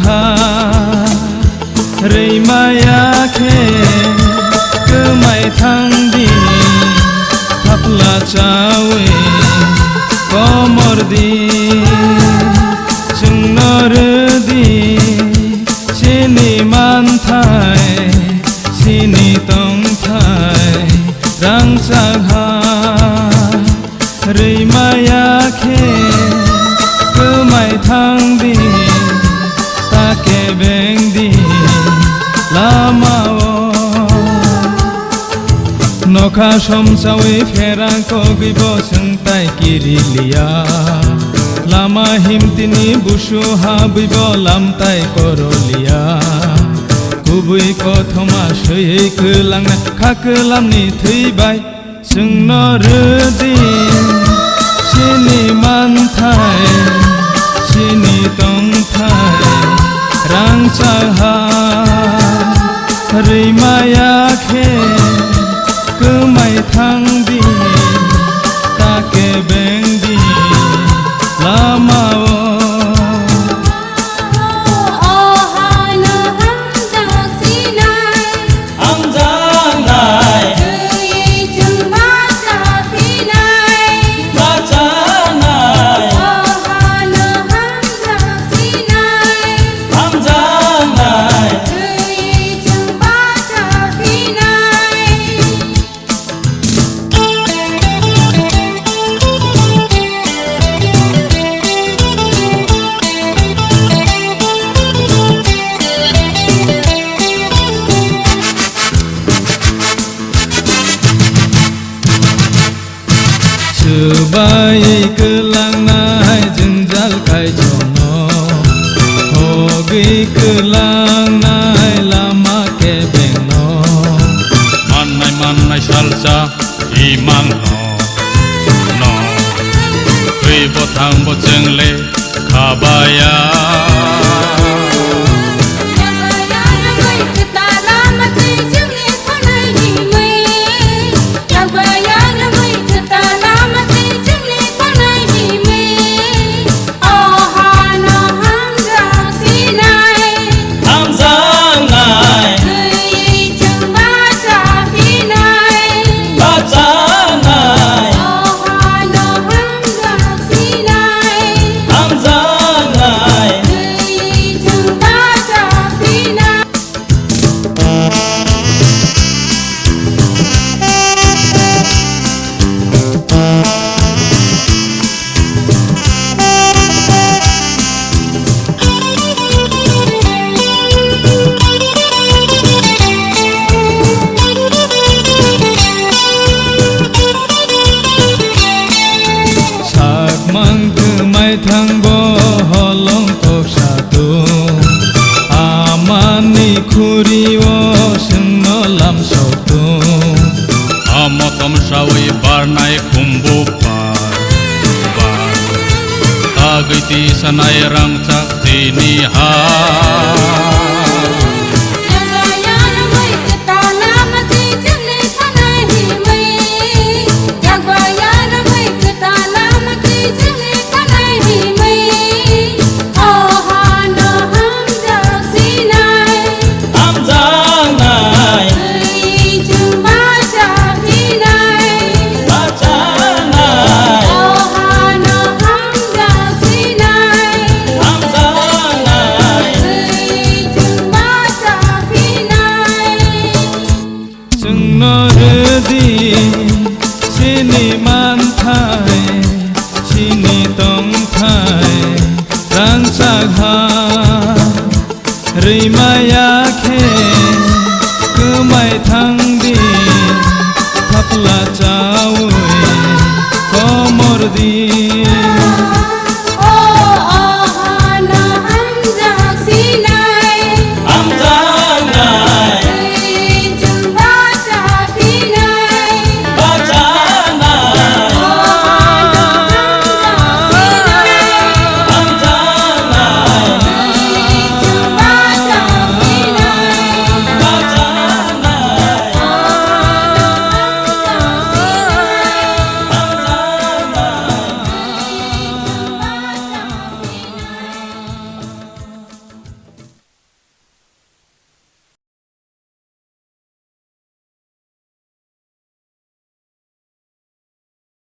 ha rây maya khe cứ mày thăng đi thắp là chawe có mor đi chừng nở đi chini man thai chini tông thai rang sang ha rây maya khe cứ mày thăng đi ta kể bên đi la mao nó khá sông sao ấy phèra có ghi bo sừng tay kirilia lama him tini busu ha bui bo lam tay korolia kubui ko thoma soi cứ lang na khá cứ lam ni thui bay sừng nó rư đi chini man thai chini tông thai rang cha ha rây maya khe cứ mày thăng đi ta kể bên đi la mao bay cứ lang nai dừng dal kai chono hogi cứ lang nai lama ke beno man nai salsa imang no tui bo thang bo cheng le khabaya thang bo holong tok satu amani khuri o sing no lam so tu amatam sawi bar nai khumbu par agiti sanai rang chak tini ha chini man thai chini tông thai rang sak ha rây maya khe cứ mày thăng đi thắp là chawe có mor đi